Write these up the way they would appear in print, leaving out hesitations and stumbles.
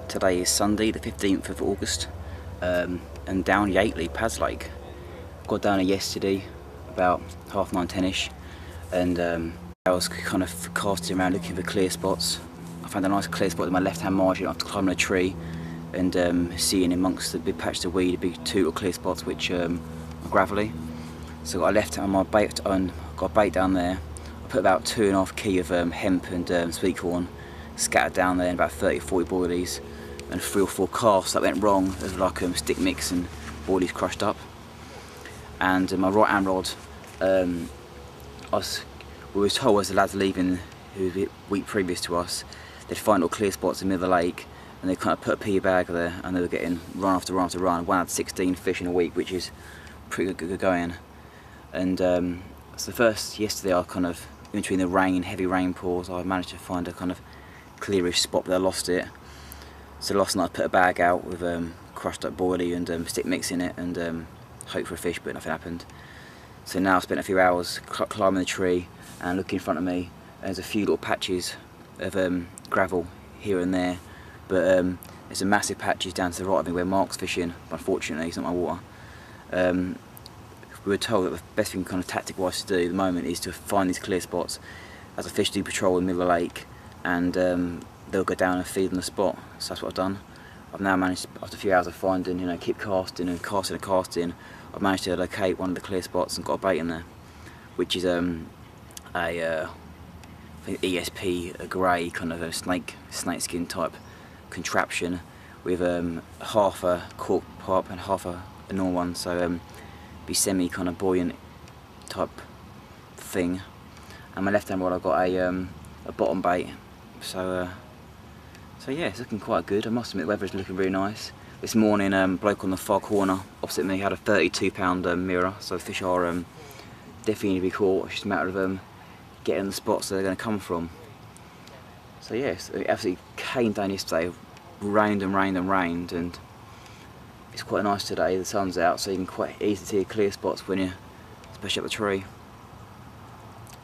Today is Sunday the 15th of August and down Yateley Pads Lake. Got down here yesterday about 9:30ish and I was kind of casting around looking for clear spots. I found a nice clear spot in my left hand margin after climbing a tree and seeing amongst the big patches of weed, big two little clear spots which are gravelly. So I left on my bait and got a bait down there. I put about 2.5 key of hemp and sweet corn scattered down there, and about 30-40 boilies and 3 or 4 casts that went wrong. There was like stick mix and boilies crushed up. And my right hand rod, we were told as the lads leaving, who was a week previous to us, they'd find little clear spots in the middle of the lake and they kind of put a pea bag there and they were getting run after run after run. One had 16 fish in a week, which is pretty good going. And so yesterday I kind of, in between the rain, heavy rain pours, I managed to find a kind of clearish spot, but I lost it. So last night I put a bag out with crushed up boilie and stick mix in it and hoped for a fish, but nothing happened. So now I've spent a few hours climbing the tree and looking in front of me. There's a few little patches of gravel here and there, but there's some massive patches down to the right of me where Mark's fishing, but unfortunately it's not my water. We were told that the best thing kind of tactic-wise to do at the moment is to find these clear spots as a fish do patrol in the middle of the lake, and they'll go down and feed on the spot. So that's what I've done. I've now managed, after a few hours of finding, keep casting and casting, I've managed to locate one of the clear spots and got a bait in there, which is I think ESP, a grey kind of a snake skin type contraption with half a cork pipe and half a normal one, so be semi kind of buoyant type thing. And my left hand rod I've got a bottom bait. So yeah, it's looking quite good. I must admit the weather's looking really nice. This morning, bloke on the far corner opposite me had a 32-pound mirror, so the fish are definitely need to be caught. It's just a matter of getting the spots that they're going to come from. So yes, it absolutely came down yesterday, rained and it's quite nice today. The sun's out, so you can quite easily see clear spots when you're especially up the tree.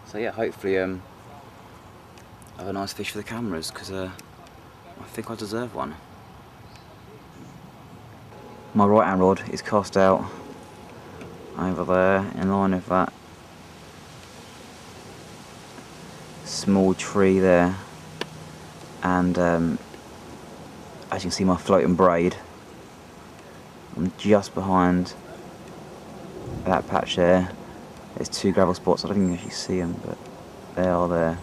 So yeah, hopefully I have a nice fish for the cameras, because I think I deserve one. My right hand rod is cast out over there in line with that small tree there, and as you can see my floating braid, I'm just behind that patch there. There's 2 gravel spots. I don't think you can actually see them, but they are there.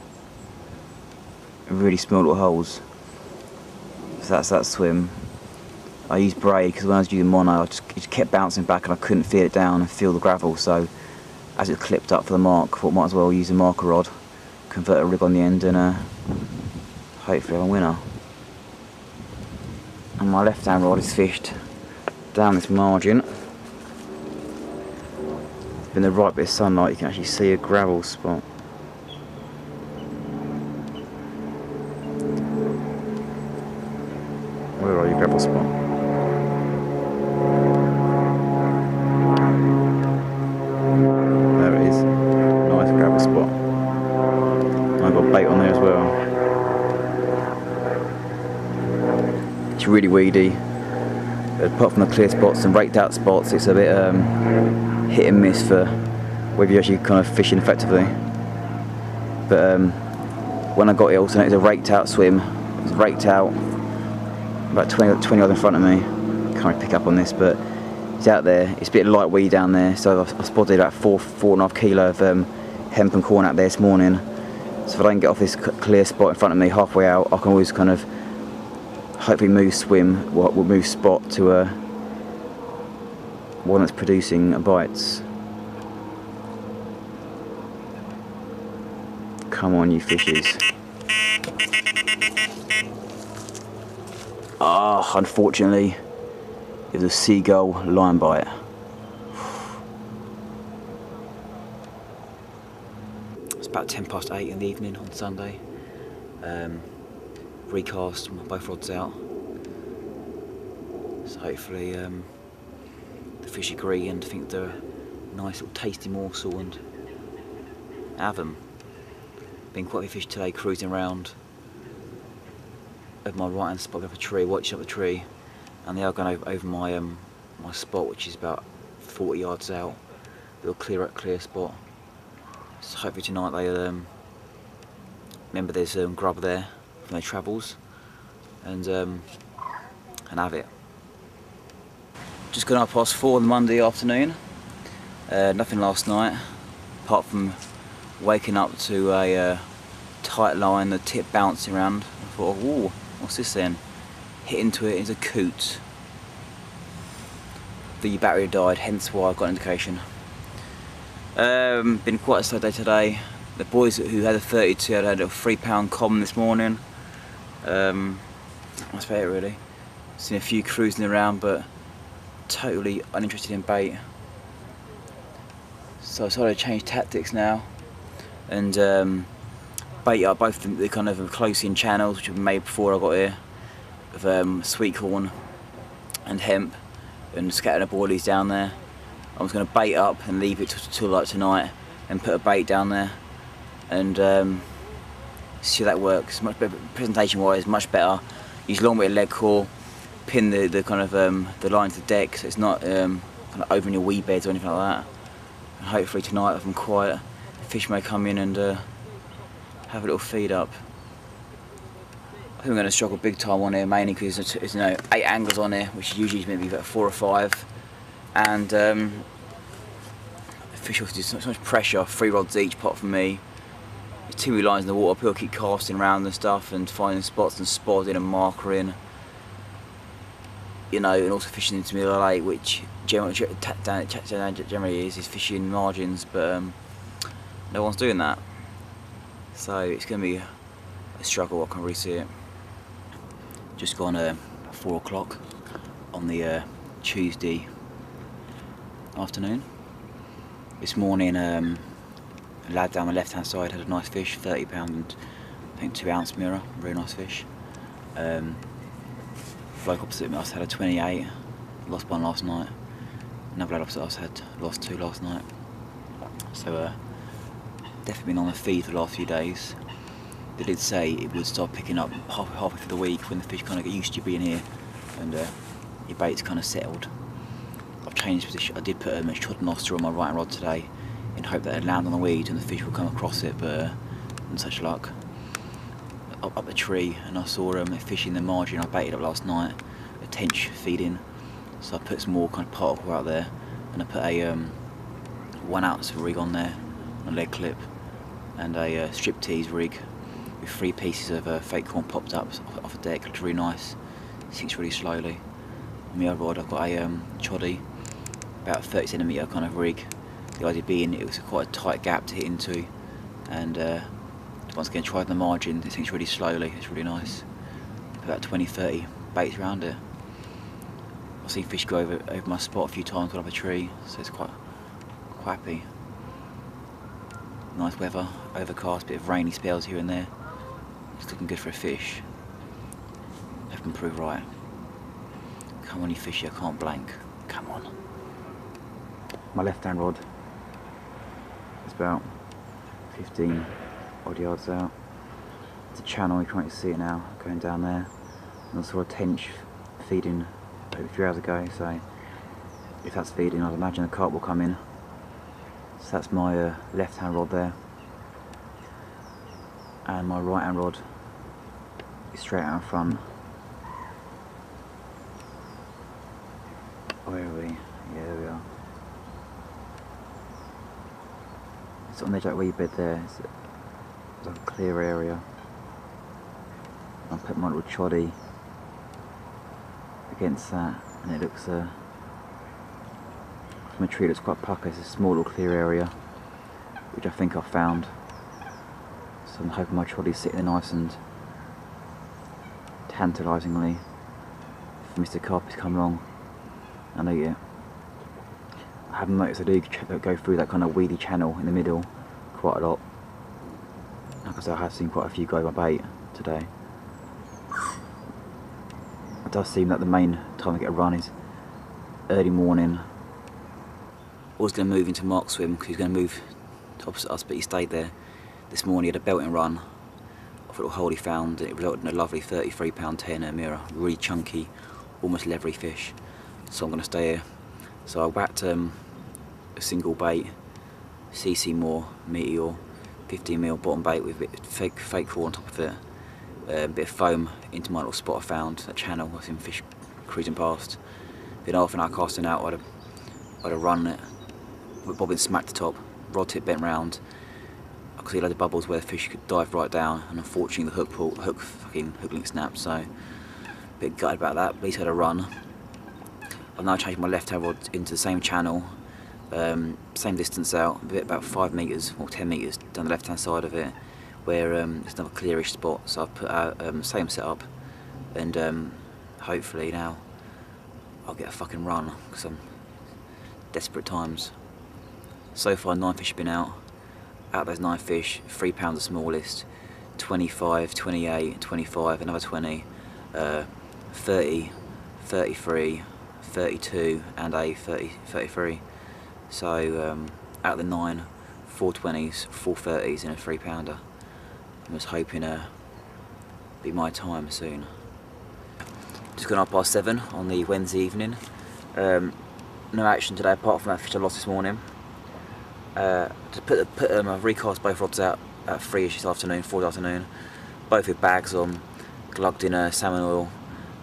Really small little holes. So that's that swim. I used braid because when I was using mono, it just kept bouncing back and I couldn't feel it down and feel the gravel. So as it clipped up for the mark, I thought might as well use a marker rod, convert a rig on the end, and hopefully have a winner. And my left hand rod is fished down this margin. In the right bit of sunlight you can actually see a gravel spot. Where are you, gravel spot? There it is. Nice gravel spot. I've got bait on there as well. It's really weedy. Apart from the clear spots and raked out spots, it's a bit hit and miss for whether you're actually kind of fishing effectively. But when I got it, also it was a raked out swim. It was raked out about 20 yards in front of me. Can't really pick up on this, but it's out there. It's a bit light weed down there, so I spotted about 4.5 kilo of hemp and corn out there this morning. So if I don't get off this clear spot in front of me halfway out, I can always kind of hopefully move spot to one that's producing bites. Come on, you fishes. Ah, unfortunately, it was a seagull line bite. It's about 8:10 in the evening on Sunday. Recast both rods out. So hopefully the fish agree and think they're a nice little tasty morsel and have them. Been quite a few fish today cruising around of my right hand spot up a tree, watching up the tree, and they are going over my my spot, which is about 40 yards out. Little clear spot. So hopefully tonight they remember there's grub there from their travels, and have it. Just gone up past 4 on the Monday afternoon. Nothing last night, apart from waking up to a tight line, the tip bouncing around. I thought, oh, what's this then? Hit into it, it's a coot. The battery died, hence why I got an indication. Been quite a slow day today. The boys who had a 32 had a £3 common this morning. That's about it really. Seen a few cruising around, but totally uninterested in bait. So I decided to change tactics now and bait up both the kind of close-in channels which have been made before I got here of sweet corn and hemp, and scatter the boilies down there. I was going to bait up and leave it till like tonight and put a bait down there and see how that works. Much better, presentation-wise, much better. Use long bit of lead core, pin the kind of the line to the deck so it's not kind of over in your weed beds or anything like that. And hopefully tonight, if I'm quiet, fish may come in and have a little feed up. I think I'm going to struggle big time on here, mainly because there's 8 angles on here, which usually maybe about 4 or 5, and fish also do so much pressure. 3 rods each, apart from me. There's too many lines in the water. People keep casting around and stuff and finding spots and spodding and markering. You know, and also fishing into the middle of the lake, which generally is fishing margins, but no one's doing that. So it's going to be a struggle. I can really see it. Just gone 4 o'clock on the Tuesday afternoon. This morning, a lad down my left hand side had a nice fish, 30 pound and I think 2 ounce mirror, really nice fish. Bloke opposite me, I had a 28, lost one last night. Another lad opposite us had lost 2 last night. So definitely been on the feed the last few days. They did say it would start picking up halfway through the week when the fish kind of get used to being here and your bait's kind of settled. I've changed position. I did put a shot noster on my right rod today in hope that it'd land on the weed and the fish would come across it, but not such luck. Up the tree and I saw a fish in the margin. I baited up last night, a tench feeding, so I put some more kind of particle out there and I put a 1 ounce rig on there, a lead clip, and a striptease rig with 3 pieces of fake corn popped up off the deck. Looks really nice, sinks really slowly. On the other rod I've got a choddy, about 30cm kind of rig. The idea being it was quite a tight gap to hit into, and once again tried the margin, it sinks really slowly, it's really nice. About 20-30 baits around it. I've seen fish go over my spot a few times, got up a tree, so it's quite happy. Nice weather, overcast, bit of rainy spells here and there. It's looking good for a fish. I can prove right. Come on you fishy, I can't blank. Come on. My left hand rod is about 15 odd yards out. It's a channel, you can't see it now, going down there. And I saw a tench feeding over 3 hours ago, so if that's feeding I'd imagine a carp will come in. So that's my left hand rod there. And my right hand rod is straight out in front. Where are we? Yeah, there we are. It's on the edge of that wee bed there. It's like a clear area. I'll put my little choddy against that, and it looks from a tree it looks quite pucker. It's a small little clear area, which I think I've found. So I'm hoping my choddy's sitting there nice and tantalisingly. If Mr. Carp has come along and eat it. I haven't noticed I do go through that kind of weedy channel in the middle quite a lot. Like I said, I have seen quite a few go over my bait today. It does seem that the main time I get a run is early morning. I was going to move into Mark swim because he's going to move to opposite us, but he stayed there this morning. He had a belting run off a little hole he found, and it resulted in a lovely 33-pound 10 mirror, really chunky, almost leathery fish. So I'm going to stay here. So I whacked a single bait, CC Moore Meteor, 15mm bottom bait with a bit of fake core on top of it, a bit of foam into my little spot I found, that channel. I seen fish cruising past. Been half an hour casting out, I'd have run it, bobbin smacked the top, rod tip bent round. I could see a load of bubbles where the fish could dive right down, and unfortunately the hook link snapped, so a bit gutted about that, but at least I had a run. I've now changed my left hand rod into the same channel, same distance out, about 5 metres or 10 metres down the left hand side of it, where there's another clearish spot. So I've put out same setup, and hopefully now I'll get a fucking run, because I'm desperate times. So far 9 fish have been out. Out of those 9 fish, 3 pounds the smallest, 25, 28, 25, another 20, 30, 33, 32 and a 33. So out of the 9, 4 20s, 4 30s and a 3 pounder. I was hoping be my time soon. Just gone up past 7 on the Wednesday evening. No action today apart from that fish I lost this morning. To put I've recast both rods out at 3ish this afternoon, 4 this afternoon, both with bags on, glugged in salmon oil,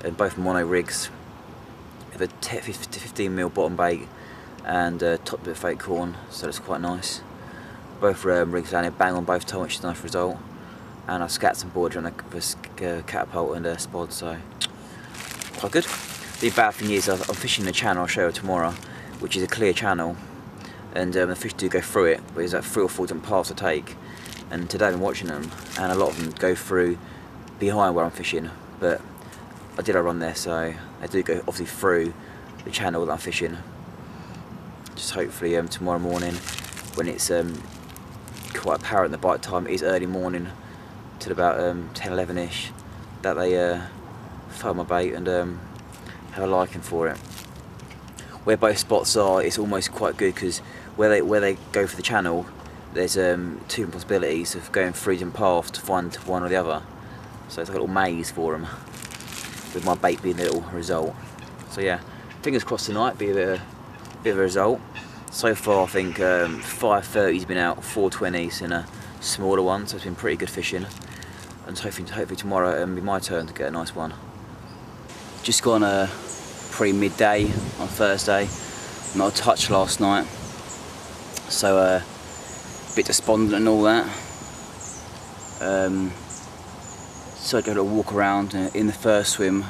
and both mono rigs with a 15mm bottom bait and top bit of fake corn, so that's quite nice. Both rigs landed bang on both time, which is a nice result, and I scat some board on a catapult and a spod, so quite good. The bad thing is I'm fishing the channel I'll show you tomorrow, which is a clear channel, and the fish do go through it, but there's like 3 or 4 different paths to take, and today I've been watching them, and a lot of them go through behind where I'm fishing, but I did a run there, so they do go obviously through the channel that I'm fishing. Just hopefully tomorrow morning, when it's quite apparent the bite time, it is early morning till about 10-11ish, that they throw my bait and have a liking for it. Where both spots are, it's almost quite good, because where they go for the channel, there's 2 possibilities of going through different paths to find one or the other. So it's like a little maze for them, with my bait being the little result. So yeah, fingers crossed tonight be a bit of a result. So far I think 5 30's been out, 4 20's and a smaller one, so it's been pretty good fishing. And hopefully tomorrow it'll be my turn to get a nice one. Just gone pre-midday on Thursday. Not a touch last night, so a bit despondent and all that. So I go to walk around in the first swim.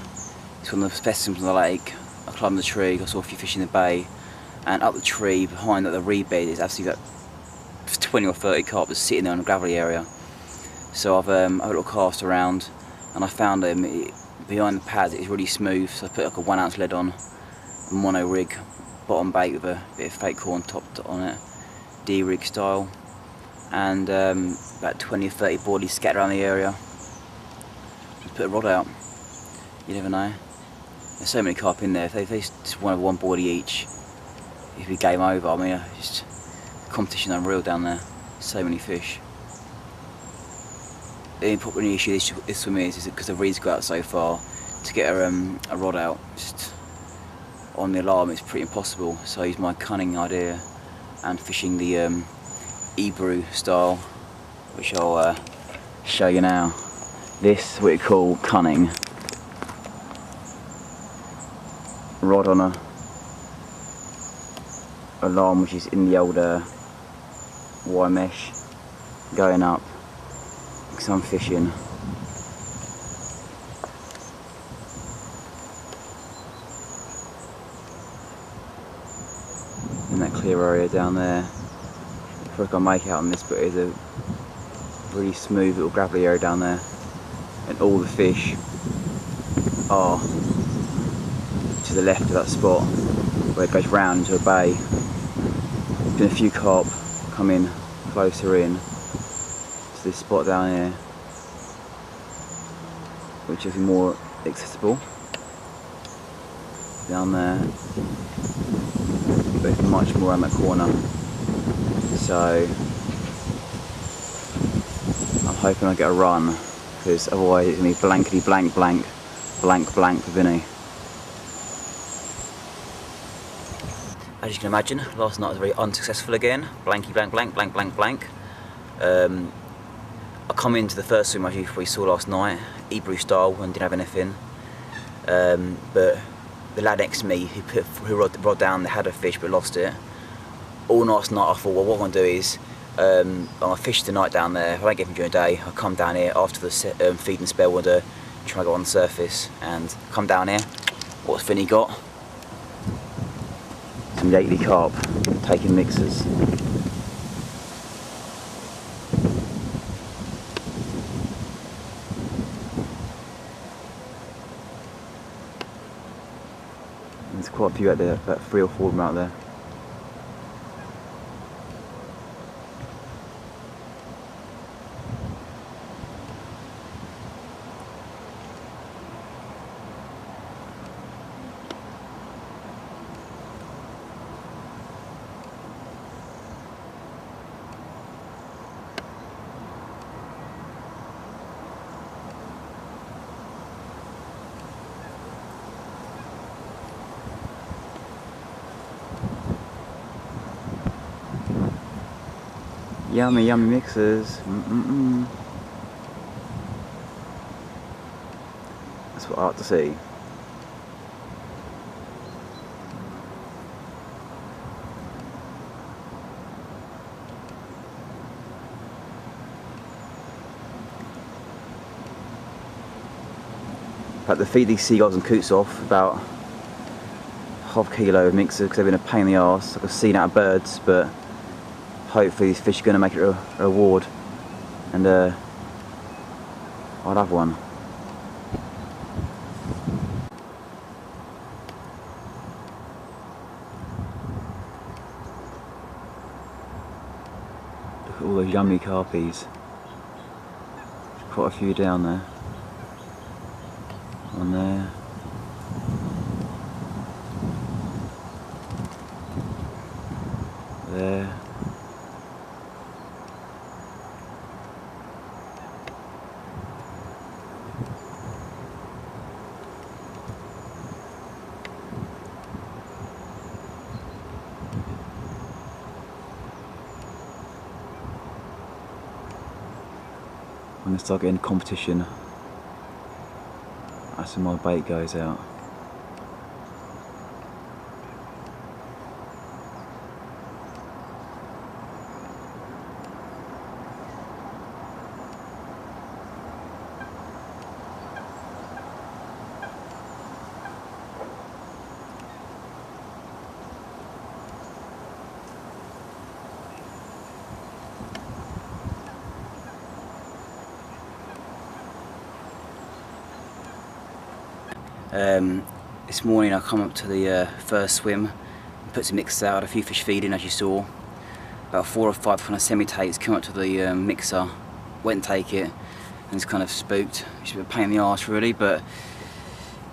It's one of the best swims on the lake. I climbed the tree, I saw a few fish in the bay, and up the tree behind the reed bed is actually got 20 or 30 carp just sitting there in a gravelly area. So I've a little cast around, and I found them behind the pads. It's really smooth, so I put like a 1 ounce lead on, a mono rig, bottom bait with a bit of fake corn topped on it, D-rig style, and about 20 or 30 boardies scattered around the area. Just put a rod out, you never know. There's so many carp in there. If they just wanted one boardie each, it'd be game over. I mean, just competition unreal down there. So many fish. The only issue this for me is because the reeds go out so far, to get a rod out just on the alarm it's pretty impossible. So I use my cunning idea and fishing the Ebrew style, which I'll show you now. This is what we call cunning. Rod on a alarm which is in the old wire mesh, going up because I'm fishing. In that clear area down there. I feel like I make out on this, but it's a really smooth little gravelly area down there, and all the fish are to the left of that spot where it goes round into a bay. There's been a few carp come in closer in to this spot down here, which is more accessible down there, but it's much more around that corner. So I'm hoping I get a run because otherwise it's going to be blankety blank blank, blank blank for Vinny. As you can imagine, last night was very unsuccessful again. Blanky blank blank blank blank blank. I come into the first swim as you probably saw last night, Hebrew style, and didn't have anything. But the lad next to me who rod down, they had a fish but lost it. All last night I thought, well, what I'm going to do is I'm going to fish tonight down there. If I don't get him during the day, I'll come down here after the feed and spell window, try to go on the surface and come down here. What's Vinny got? Some Yateley carp, taking mixers. There's quite a few out there, about 3 or 4 of them out there. Yummy, yummy mixers. That's what I like to see. In fact, to feed these seagulls and coots off about ½ kilo of mixer because they've been a pain in the arse. Like I've seen out of birds, but hopefully these fish are going to make it a reward, and I'll have one. Look at all those yummy carpies. Quite a few down there. One there. There. I'm going to start getting competition as my bait goes out. This morning I come up to the first swim, put some mixers out, a few fish feeding as you saw. About 4 or 5 kind of semi-tates come up to the mixer, went and take it, and it's kind of spooked. It's a bit of a pain in the arse really, but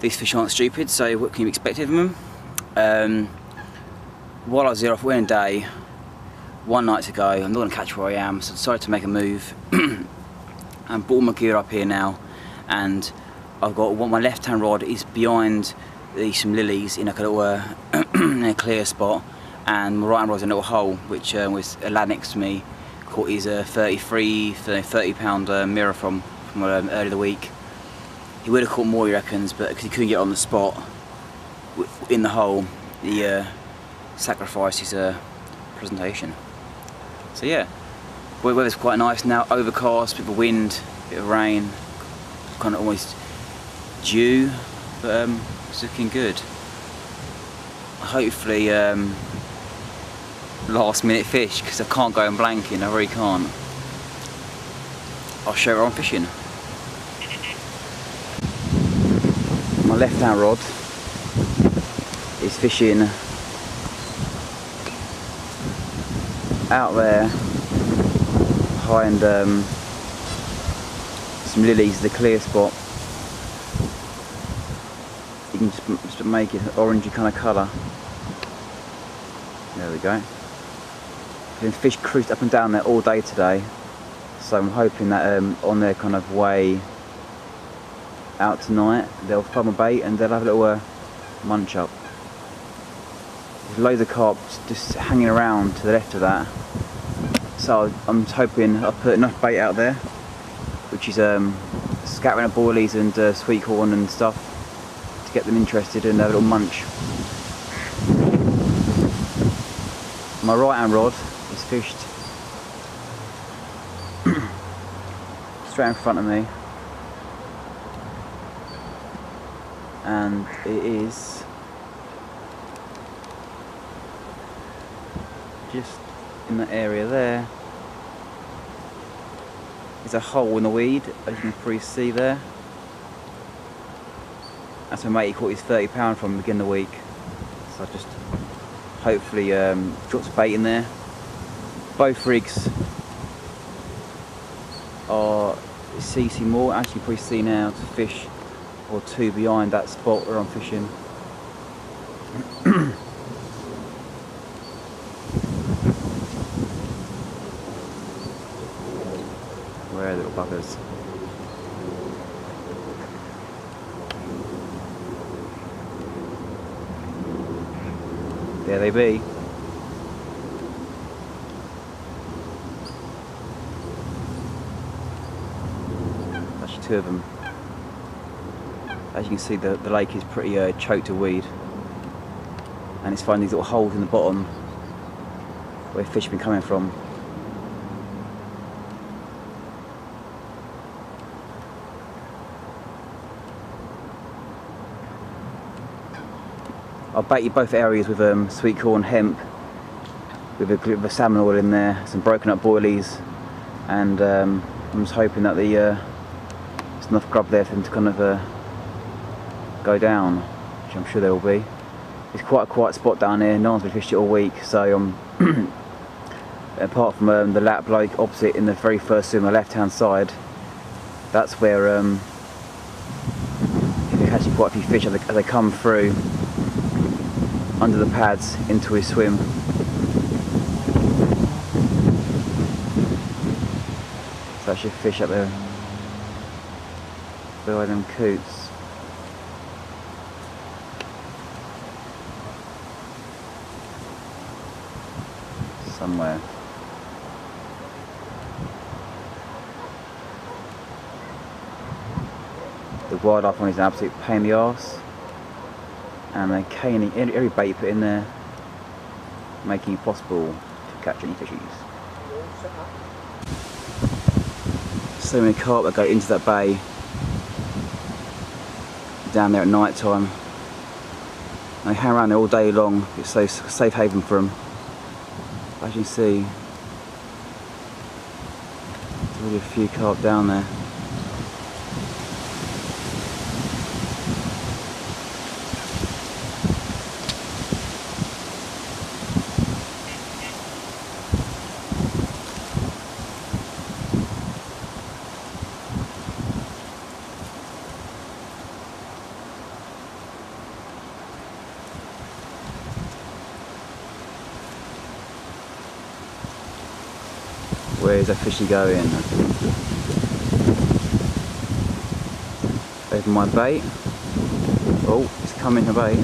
these fish aren't stupid, so what can you expect of them? While I was there off wedding day, one night to go, I'm not going to catch where I am, so I decided to make a move and brought my gear up here now, and I've got my left hand rod is behind some lilies in like a little in a clear spot, and my right hand rod's in a little hole which was a lad next to me caught his 30 pound mirror from earlier the week. He would have caught more, he reckons, but because he couldn't get on the spot in the hole, he sacrificed his presentation. So yeah, weather's quite nice now, overcast, bit of wind, bit of rain, kind of almost dew, but it's looking good. Hopefully last minute fish, because I can't go and blanking, I really can't. I'll show you where I'm fishing. My left hand rod is fishing out there behind some lilies, the clear spot. You can just make it an orangey kind of colour. There we go. Been fish cruised up and down there all day today, so I'm hoping that on their kind of way out tonight, they'll find my bait and they'll have a little munch up. There's loads of carp just hanging around to the left of that, so I'm hoping I've put enough bait out there, which is scattering of boilies and sweet corn and stuff, to get them interested and have a little munch. My right hand rod is fished straight in front of me, and it is just in that area there. There's a hole in the weed, as you can probably see there. That's where matey caught his 30 pound from the beginning of the week. So I just hopefully dropped some bait in there. Both rigs are CC more, as you can probably see now, to fish or two behind that spot where I'm fishing. Where are the little buggers? There they be. Actually, two of them. As you can see, the lake is pretty choked with weed, and it's finding these little holes in the bottom where fish have been coming from. I'll bait you both areas with sweet corn, hemp, with a bit of salmon oil in there, some broken up boilies, and I'm just hoping that there's enough grub there for them to kind of go down, which I'm sure there will be. It's quite a quiet spot down here, no one's been fished it all week, so apart from the lap bloke opposite in the very first swim on the left hand side, that's where you can catch quite a few fish as they come through under the pads into his swim. So I should fish up there behind them coots. Somewhere. The wildlife one is an absolute pain in the arse, and they're caning every bait you put in there, making it possible to catch any fishies. So many carp that go into that bay down there at night time. They hang around there all day long. It's so safe haven for them. As you can see, there's really a few carp down there. Where's that fishy going? Over my bait. Oh, it's coming to bait.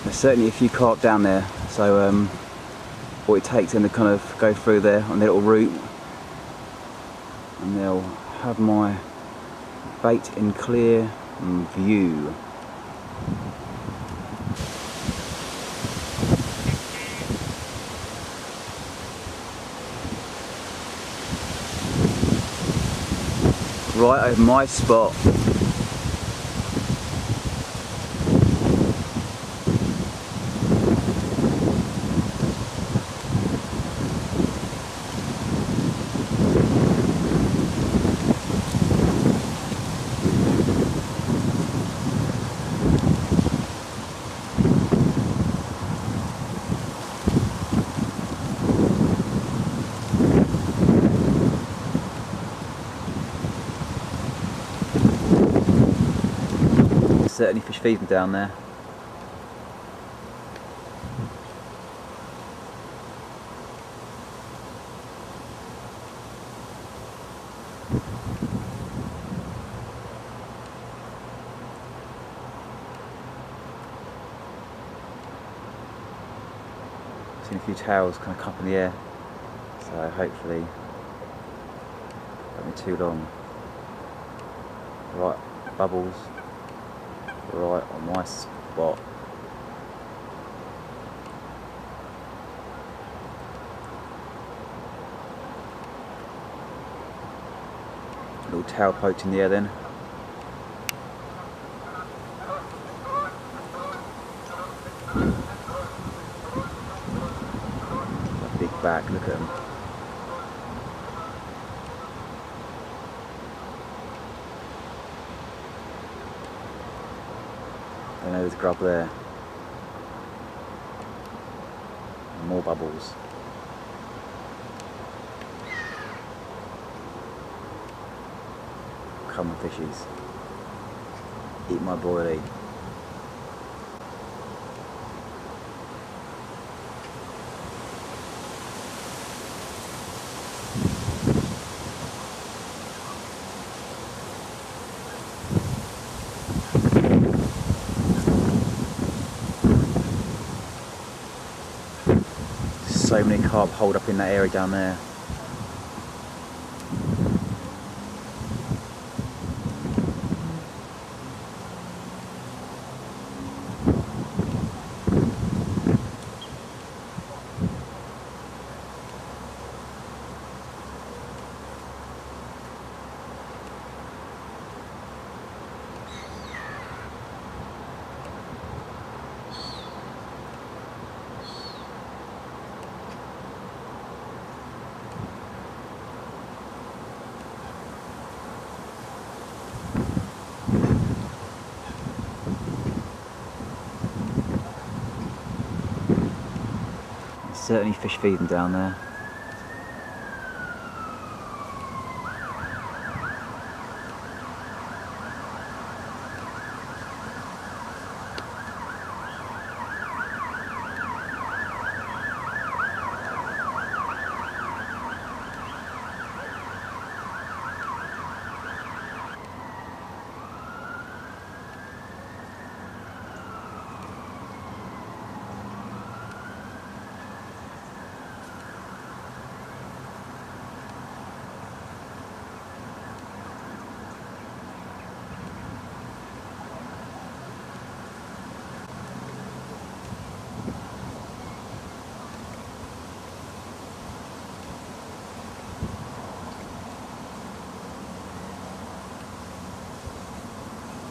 There's certainly a few carp down there, so what it takes them to kind of go through there on their little route, and they'll have my bait in clear view. Right over my spot. certainly fish feeding down there. Seen a few tails kind of come up in the air, so hopefully won't be too long. Right, bubbles, right on my spot. Little tail poked in the air then. A big back, look at them. I know there's grub there. And more bubbles. Come on fishies. Eat my boilie. So many carp hold up in that area down there. Certainly fish feeding down there.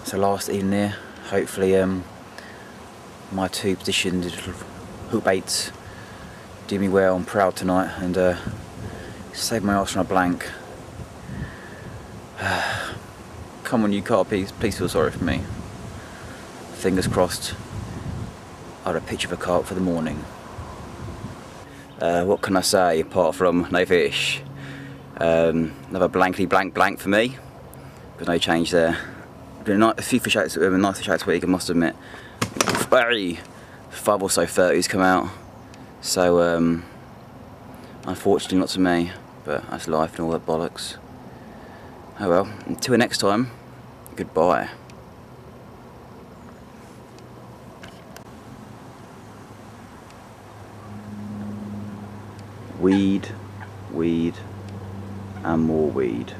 So last evening there, hopefully my two positioned hook baits do me well. I'm proud tonight and saved my arse from a blank. Come on you carp, please feel sorry for me. Fingers crossed I'll have a picture of a carp for the morning. What can I say apart from no fish? Another blankety blank for me. There's no change there. Been a few fish out, nice fish out this week, I must admit. 5 or so 30s come out. So unfortunately not to me, but that's life and all that bollocks. Oh well, until next time, goodbye. Weed, and more weed.